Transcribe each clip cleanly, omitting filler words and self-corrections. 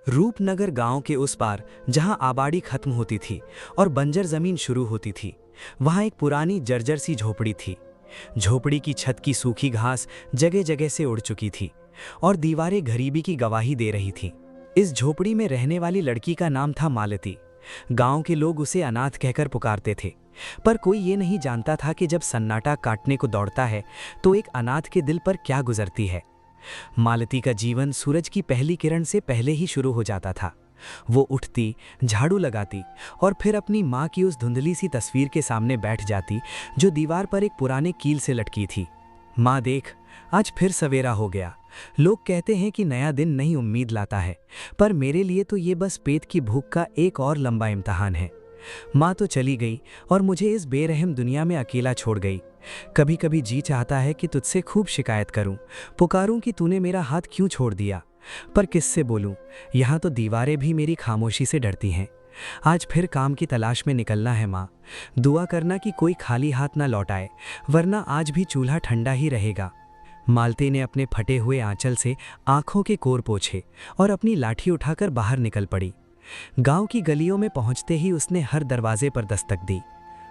रूपनगर गांव के उस पार जहां आबादी खत्म होती थी और बंजर जमीन शुरू होती थी, वहां एक पुरानी जर्जर सी झोपड़ी थी। झोपड़ी की छत की सूखी घास जगह जगह से उड़ चुकी थी और दीवारें गरीबी की गवाही दे रही थीं। इस झोपड़ी में रहने वाली लड़की का नाम था मालती। गांव के लोग उसे अनाथ कहकर पुकारते थे, पर कोई ये नहीं जानता था कि जब सन्नाटा काटने को दौड़ता है तो एक अनाथ के दिल पर क्या गुजरती है। मालती का जीवन सूरज की पहली किरण से पहले ही शुरू हो जाता था। वो उठती, झाड़ू लगाती और फिर अपनी माँ की उस धुंधली सी तस्वीर के सामने बैठ जाती जो दीवार पर एक पुराने कील से लटकी थी। माँ देख, आज फिर सवेरा हो गया। लोग कहते हैं कि नया दिन नई उम्मीद लाता है, पर मेरे लिए तो ये बस पेट की भूख का एक और लंबा इम्तिहान है। माँ तो चली गई और मुझे इस बेरहम दुनिया में अकेला छोड़ गई। कभी कभी जी चाहता है कि तुझसे खूब शिकायत करूं, पुकारूं कि तूने मेरा हाथ क्यों छोड़ दिया, पर किससे बोलूं? यहाँ तो दीवारें भी मेरी खामोशी से डरती हैं। आज फिर काम की तलाश में निकलना है माँ। दुआ करना कि कोई खाली हाथ ना लौट आए, वरना आज भी चूल्हा ठंडा ही रहेगा। मालती ने अपने फटे हुए आंचल से आंखों के कोर पोंछे और अपनी लाठी उठाकर बाहर निकल पड़ी। गांव की गलियों में पहुंचते ही उसने हर दरवाजे पर दस्तक दी।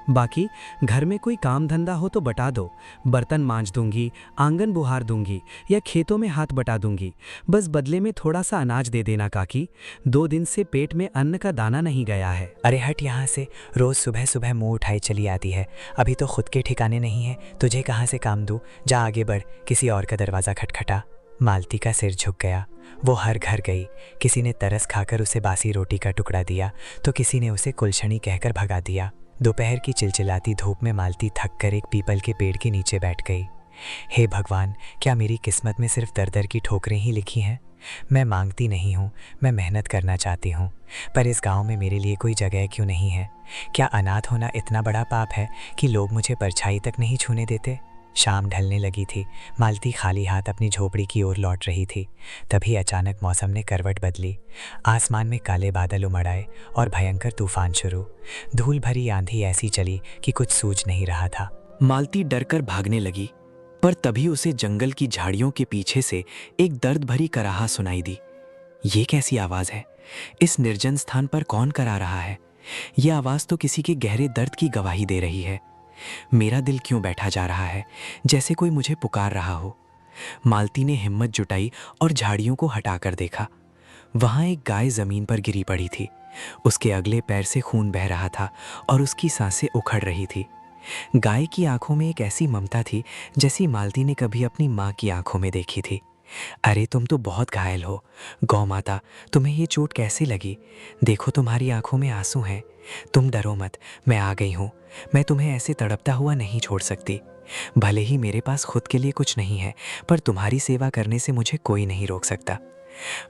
बाकी घर में कोई काम धंधा हो तो बता दो, बर्तन मांज दूंगी, आंगन बुहार दूंगी या खेतों में हाथ बटा दूंगी। बस बदले में थोड़ा सा अनाज दे देना काकी। 2 दिन से पेट में अन्न का दाना नहीं गया है। अरे हट यहाँ से, रोज सुबह सुबह मुंह उठाए चली आती है। अभी तो खुद के ठिकाने नहीं है, तुझे कहाँ से काम दूँ? जा आगे बढ़, किसी और का दरवाज़ा खटखटा। मालती का सिर झुक गया। वो हर घर गई, किसी ने तरस खाकर उसे बासी रोटी का टुकड़ा दिया तो किसी ने उसे कुलछनी कहकर भगा दिया। दोपहर की चिलचिलाती धूप में मालती थक कर एक पीपल के पेड़ के नीचे बैठ गई। हे भगवान, क्या मेरी किस्मत में सिर्फ दर दर की ठोकरें ही लिखी हैं? मैं मांगती नहीं हूँ, मैं मेहनत करना चाहती हूँ, पर इस गांव में मेरे लिए कोई जगह क्यों नहीं है? क्या अनाथ होना इतना बड़ा पाप है कि लोग मुझे परछाई तक नहीं छूने देते? शाम ढलने लगी थी। मालती खाली हाथ अपनी झोपड़ी की ओर लौट रही थी। तभी अचानक मौसम ने करवट बदली। आसमान में काले बादल उमड़ आए और भयंकर तूफान शुरू। धूल भरी आंधी ऐसी चली कि कुछ सूझ नहीं रहा था। मालती डरकर भागने लगी, पर तभी उसे जंगल की झाड़ियों के पीछे से एक दर्द भरी कराहा सुनाई दी। ये कैसी आवाज़ है? इस निर्जन स्थान पर कौन करा रहा है? यह आवाज़ तो किसी के गहरे दर्द की गवाही दे रही है। मेरा दिल क्यों बैठा जा रहा है, जैसे कोई मुझे पुकार रहा हो। मालती ने हिम्मत जुटाई और झाड़ियों को हटाकर देखा। वहां एक गाय जमीन पर गिरी पड़ी थी। उसके अगले पैर से खून बह रहा था और उसकी सांसें उखड़ रही थी। गाय की आंखों में एक ऐसी ममता थी जैसी मालती ने कभी अपनी माँ की आंखों में देखी थी। अरे तुम तो बहुत घायल हो गौ माता, तुम्हें ये चोट कैसे लगी? देखो तुम्हारी आंखों में आंसू हैं। तुम डरो मत, मैं आ गई हूँ। मैं तुम्हें ऐसे तड़पता हुआ नहीं छोड़ सकती। भले ही मेरे पास खुद के लिए कुछ नहीं है, पर तुम्हारी सेवा करने से मुझे कोई नहीं रोक सकता।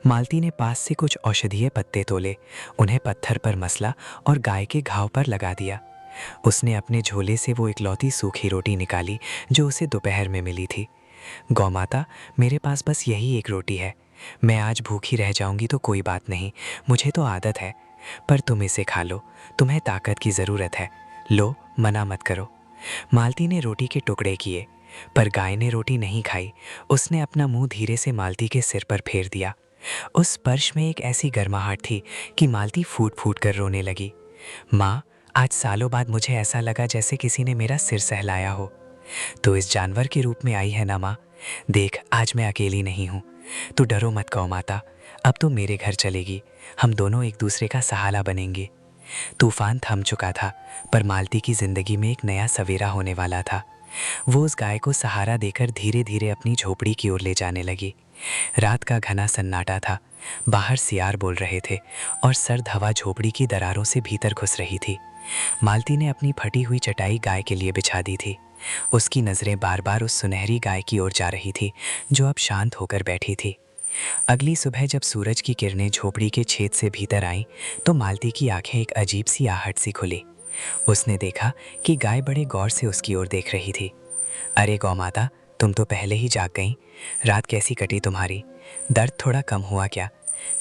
मालती ने पास से कुछ औषधीय पत्ते तोले, उन्हें पत्थर पर मसला और गाय के घाव पर लगा दिया। उसने अपने झोले से वो इकलौती सूखी रोटी निकाली जो उसे दोपहर में मिली थी। गौ माता, मेरे पास बस यही एक रोटी है। मैं आज भूखी रह जाऊंगी तो कोई बात नहीं, मुझे तो आदत है, पर तुम इसे खा लो, तुम्हें ताकत की ज़रूरत है। लो, मना मत करो। मालती ने रोटी के टुकड़े किए, पर गाय ने रोटी नहीं खाई। उसने अपना मुंह धीरे से मालती के सिर पर फेर दिया। उस स्पर्श में एक ऐसी गर्माहट थी कि मालती फूट फूट कर रोने लगी। माँ, आज सालों बाद मुझे ऐसा लगा जैसे किसी ने मेरा सिर सहलाया हो। तो इस जानवर के रूप में आई है ना माँ? देख, आज मैं अकेली नहीं हूँ। तू डरो मत गौ माता, अब तो मेरे घर चलेगी। हम दोनों एक दूसरे का सहारा बनेंगे। तूफान थम चुका था, पर मालती की जिंदगी में एक नया सवेरा होने वाला था। वो उस गाय को सहारा देकर धीरे धीरे अपनी झोपड़ी की ओर ले जाने लगी। रात का घना सन्नाटा था। बाहर सियार बोल रहे थे और सर्द हवा झोपड़ी की दरारों से भीतर घुस रही थी। मालती ने अपनी फटी हुई चटाई गाय के लिए बिछा दी थी। उसकी नज़रें बार बार उस सुनहरी गाय की ओर जा रही थी जो अब शांत होकर बैठी थी। अगली सुबह जब सूरज की किरणें झोपड़ी के छेद से भीतर आईं, तो मालती की आंखें एक अजीब सी आहट सी खुली। उसने देखा कि गाय बड़े गौर से उसकी ओर देख रही थी। अरे गौ माता, तुम तो पहले ही जाग गईं। रात कैसी कटी तुम्हारी? दर्द थोड़ा कम हुआ क्या?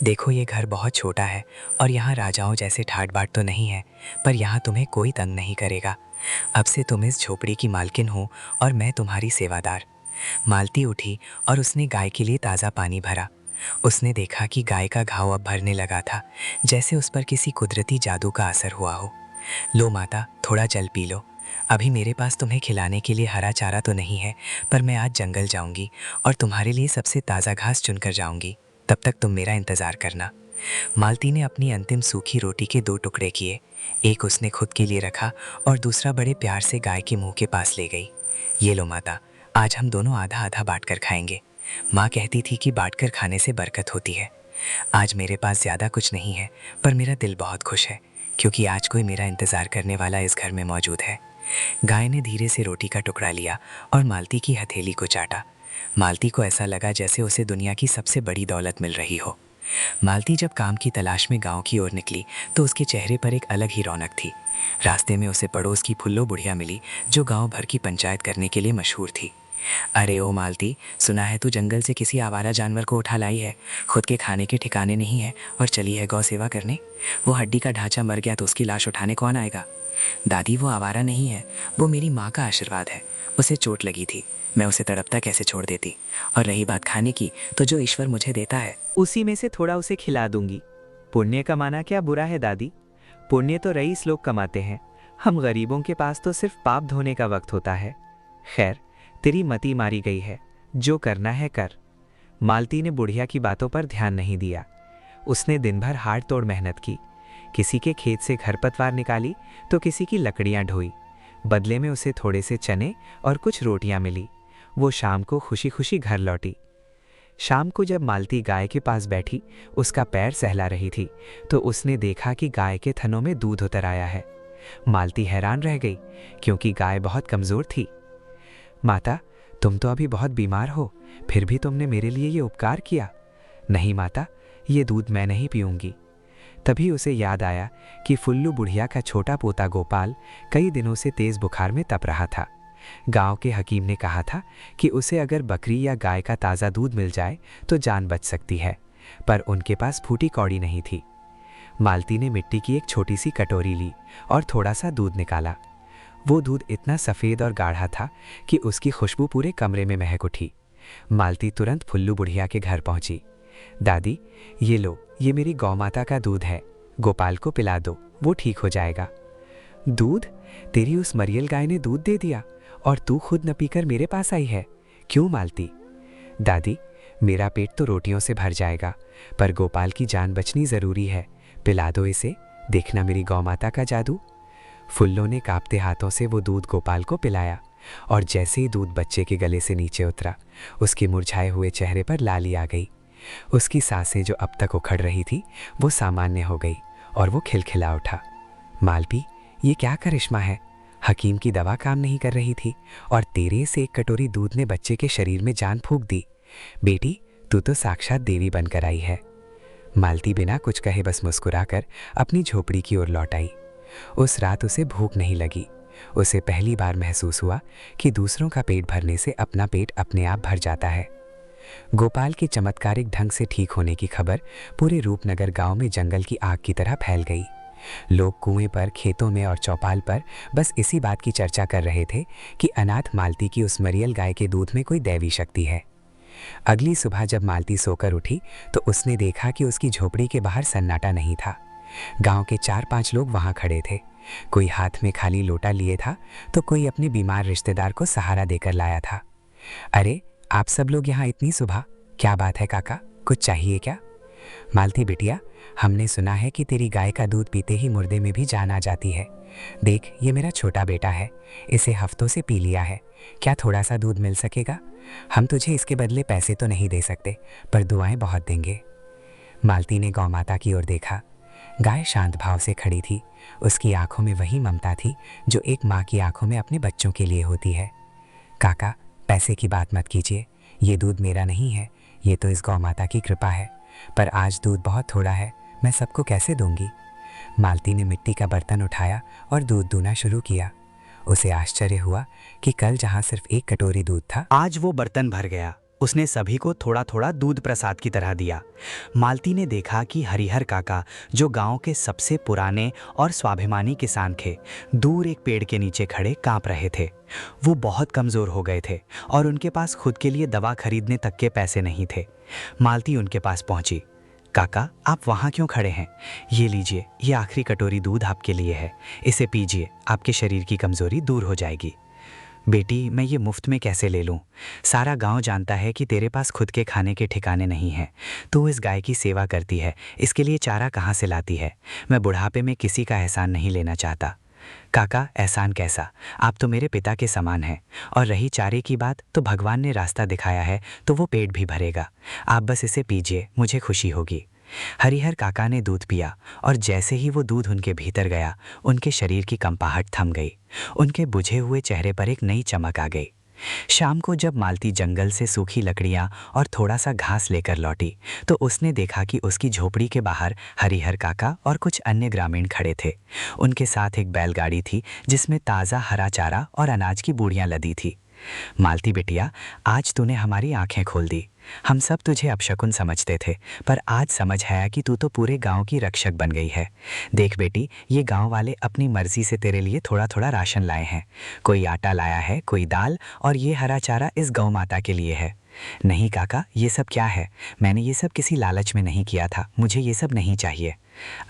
देखो, ये घर बहुत छोटा है और यहाँ राजाओं जैसे ठाट बाट तो नहीं है, पर यहाँ तुम्हें कोई तंग नहीं करेगा। अब से तुम इस झोपड़ी की मालकिन हो और मैं तुम्हारी सेवादार। मालती उठी और उसने गाय के लिए ताज़ा पानी भरा। उसने देखा कि गाय का घाव अब भरने लगा था, जैसे उस पर किसी कुदरती जादू का असर हुआ हो। लो माता, थोड़ा जल पी लो। अभी मेरे पास तुम्हें खिलाने के लिए हरा चारा तो नहीं है, पर मैं आज जंगल जाऊंगी और तुम्हारे लिए सबसे ताज़ा घास चुनकर जाऊंगी। तब तक तुम मेरा इंतज़ार करना। मालती ने अपनी अंतिम सूखी रोटी के 2 टुकड़े किए। एक उसने खुद के लिए रखा और दूसरा बड़े प्यार से गाय के मुंह के पास ले गई। ये लो माता, आज हम दोनों आधा आधा बांट कर खाएंगे। माँ कहती थी कि बांट कर खाने से बरकत होती है। आज मेरे पास ज़्यादा कुछ नहीं है, पर मेरा दिल बहुत खुश है, क्योंकि आज कोई मेरा इंतज़ार करने वाला इस घर में मौजूद है। गाय ने धीरे से रोटी का टुकड़ा लिया और मालती की हथेली को चाटा। मालती को ऐसा लगा जैसे उसे दुनिया की सबसे बड़ी दौलत मिल रही हो। मालती जब काम की तलाश में गांव की ओर निकली तो उसके चेहरे पर एक अलग ही रौनक थी। रास्ते में उसे पड़ोस की फुल्लो बुढ़िया मिली, जो गांव भर की पंचायत करने के लिए मशहूर थी। अरे ओ मालती, सुना है तू जंगल से किसी आवारा जानवर को उठा लाई है। खुद के खाने के ठिकाने नहीं है और चली है गौ सेवा करने। वो हड्डी का ढांचा मर गया तो उसकी लाश उठाने कौन आएगा? दादी, वो आवारा नहीं है, वो मेरी माँ का आशीर्वाद है। उसे चोट लगी थी, मैं उसे तड़पता कैसे छोड़ देती। और रही बात खाने की, तो जो ईश्वर मुझे देता है उसी में से थोड़ा उसे खिला दूंगी। पुण्य कमाना क्या बुरा है दादी? पुण्य तो रईस लोग कमाते हैं, हम गरीबों के पास तो सिर्फ पाप धोने का वक्त होता है। खैर, तेरी मती मारी गई है, जो करना है कर। मालती ने बुढ़िया की बातों पर ध्यान नहीं दिया। उसने दिन भर हाड़ तोड़ मेहनत की, किसी के खेत से खरपतवार निकाली तो किसी की लकड़ियां ढोई। बदले में उसे थोड़े से चने और कुछ रोटियां मिली। वो शाम को खुशी खुशी घर लौटी। शाम को जब मालती गाय के पास बैठी, उसका पैर सहला रही थी, तो उसने देखा कि गाय के थनों में दूध उतर आया है। मालती हैरान रह गई, क्योंकि गाय बहुत कमज़ोर थी। माता, तुम तो अभी बहुत बीमार हो, फिर भी तुमने मेरे लिए ये उपकार किया। नहीं माता, ये दूध मैं नहीं पीऊंगी। तभी उसे याद आया कि फुल्लू बुढ़िया का छोटा पोता गोपाल कई दिनों से तेज बुखार में तप रहा था। गांव के हकीम ने कहा था कि उसे अगर बकरी या गाय का ताज़ा दूध मिल जाए तो जान बच सकती है, पर उनके पास फूटी कौड़ी नहीं थी। मालती ने मिट्टी की एक छोटी सी कटोरी ली और थोड़ा सा दूध निकाला। वो दूध इतना सफ़ेद और गाढ़ा था कि उसकी खुशबू पूरे कमरे में महक उठी। मालती तुरंत फुल्लू बुढ़िया के घर पहुंची। दादी, ये लो, ये मेरी गौ माता का दूध है, गोपाल को पिला दो, वो ठीक हो जाएगा। दूध? तेरी उस मरियल गाय ने दूध दे दिया और तू खुद न पीकर मेरे पास आई है, क्यों मालती? दादी, मेरा पेट तो रोटियों से भर जाएगा, पर गोपाल की जान बचनी ज़रूरी है, पिला दो इसे, देखना मेरी गौ माता का जादू। फुल्लो ने कांपते हाथों से वो दूध गोपाल को पिलाया, और जैसे ही दूध बच्चे के गले से नीचे उतरा, उसके मुरझाए हुए चेहरे पर लाली आ गई। उसकी सांसें जो अब तक उखड़ रही थी, वो सामान्य हो गई और वो खिलखिला उठा। मालती, ये क्या करिश्मा है? हकीम की दवा काम नहीं कर रही थी और तेरे से एक कटोरी दूध ने बच्चे के शरीर में जान फूंक दी। बेटी, तू तो साक्षात देवी बनकर आई है। मालती बिना कुछ कहे बस मुस्कुराकर अपनी झोपड़ी की ओर लौट आई। उस रात उसे भूख नहीं लगी। उसे पहली बार महसूस हुआ कि दूसरों का पेट भरने से अपना पेट अपने आप भर जाता है। गोपाल के चमत्कारिक ढंग से ठीक होने की खबर पूरे रूपनगर गांव में जंगल की आग की तरह फैल गई। लोग कुएं पर, खेतों में और चौपाल पर बस इसी बात की चर्चा कर रहे थे कि अनाथ मालती की उस मरियल गाय के दूध में कोई दैवी शक्ति है। अगली सुबह जब मालती सोकर उठी तो उसने देखा कि उसकी झोपड़ी के बाहर सन्नाटा नहीं था। गांव के 4-5 लोग वहां खड़े थे। कोई हाथ में खाली लोटा लिए था तो कोई अपने बीमार रिश्तेदार को सहारा देकर लाया था। अरे, आप सब लोग यहाँ इतनी सुबह, क्या बात है काका, कुछ चाहिए क्या? मालती बिटिया, हमने सुना है कि तेरी गाय का दूध पीते ही मुर्दे में भी जान आ जाती है। देख, ये मेरा छोटा बेटा है, इसे हफ्तों से पी लिया है, क्या थोड़ा सा दूध मिल सकेगा? हम तुझे इसके बदले पैसे तो नहीं दे सकते, पर दुआएं बहुत देंगे। मालती ने गौ माता की ओर देखा। गाय शांत भाव से खड़ी थी। उसकी आंखों में वही ममता थी जो एक माँ की आंखों में अपने बच्चों के लिए होती है। काका, पैसे की बात मत कीजिए, ये दूध मेरा नहीं है, ये तो इस गौ माता की कृपा है, पर आज दूध बहुत थोड़ा है, मैं सबको कैसे दूंगी? मालती ने मिट्टी का बर्तन उठाया और दूध दूना शुरू किया। उसे आश्चर्य हुआ कि कल जहाँ सिर्फ एक कटोरी दूध था, आज वो बर्तन भर गया। उसने सभी को थोड़ा थोड़ा दूध प्रसाद की तरह दिया। मालती ने देखा कि हरिहर काका, जो गांव के सबसे पुराने और स्वाभिमानी किसान थे, दूर एक पेड़ के नीचे खड़े कांप रहे थे। वो बहुत कमज़ोर हो गए थे और उनके पास खुद के लिए दवा खरीदने तक के पैसे नहीं थे। मालती उनके पास पहुंची। काका, आप वहाँ क्यों खड़े हैं? ये लीजिए, ये आखिरी कटोरी दूध आपके लिए है। इसे पीजिए, आपके शरीर की कमज़ोरी दूर हो जाएगी। बेटी, मैं ये मुफ्त में कैसे ले लूं? सारा गांव जानता है कि तेरे पास खुद के खाने के ठिकाने नहीं हैं। तू इस गाय की सेवा करती है, इसके लिए चारा कहाँ से लाती है? मैं बुढ़ापे में किसी का एहसान नहीं लेना चाहता। काका, एहसान कैसा? आप तो मेरे पिता के समान हैं। और रही चारे की बात, तो भगवान ने रास्ता दिखाया है तो वो पेट भी भरेगा। आप बस इसे पीजिए, मुझे खुशी होगी। हरिहर काका ने दूध पिया और जैसे ही वो दूध उनके भीतर गया, उनके शरीर की कंपाहट थम गई। उनके बुझे हुए चेहरे पर एक नई चमक आ गई। शाम को जब मालती जंगल से सूखी लकड़ियां और थोड़ा सा घास लेकर लौटी, तो उसने देखा कि उसकी झोपड़ी के बाहर हरिहर काका और कुछ अन्य ग्रामीण खड़े थे। उनके साथ एक बैलगाड़ी थी जिसमें ताज़ा हरा चारा और अनाज की बोरियां लदी थी। मालती बिटिया, आज तूने हमारी आंखें खोल दी। हम सब तुझे अपशकुन समझते थे, पर आज समझ आया कि तू तो पूरे गांव की रक्षक बन गई है। देख बेटी, ये गांव वाले अपनी मर्जी से तेरे लिए थोड़ा थोड़ा राशन लाए हैं। कोई आटा लाया है, कोई दाल, और ये हरा चारा इस गौ माता के लिए है। नहीं काका, ये सब क्या है? मैंने ये सब किसी लालच में नहीं किया था, मुझे ये सब नहीं चाहिए।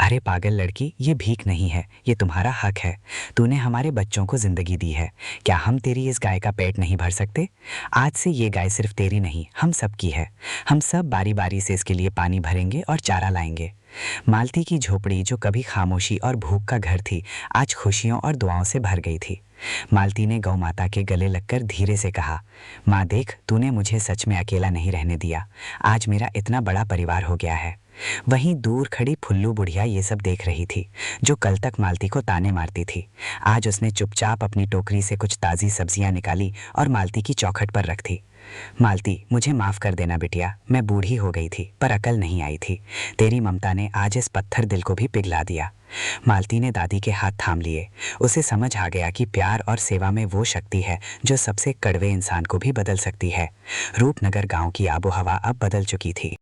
अरे पागल लड़की, ये भीख नहीं है, ये तुम्हारा हक है। तूने हमारे बच्चों को जिंदगी दी है, क्या हम तेरी इस गाय का पेट नहीं भर सकते? आज से ये गाय सिर्फ तेरी नहीं, हम सब की है। हम सब बारी बारी से इसके लिए पानी भरेंगे और चारा लाएंगे। मालती की झोपड़ी, जो कभी खामोशी और भूख का घर थी, आज खुशियों और दुआओं से भर गई थी। मालती ने गौ माता के गले लगकर धीरे से कहा, माँ देख, तूने मुझे सच में अकेला नहीं रहने दिया। आज मेरा इतना बड़ा परिवार हो गया है। वहीं दूर खड़ी फुल्लू बुढ़िया ये सब देख रही थी, जो कल तक मालती को ताने मारती थी। आज उसने चुपचाप अपनी टोकरी से कुछ ताज़ी सब्जियां निकाली और मालती की चौखट पर रख दी। मालती, मुझे माफ़ कर देना बिटिया, मैं बूढ़ी हो गई थी, पर अकल नहीं आई थी। तेरी ममता ने आज इस पत्थर दिल को भी पिघला दिया। मालती ने दादी के हाथ थाम लिए। उसे समझ आ गया कि प्यार और सेवा में वो शक्ति है जो सबसे कड़वे इंसान को भी बदल सकती है। रूपनगर गांव की आबो हवा अब बदल चुकी थी।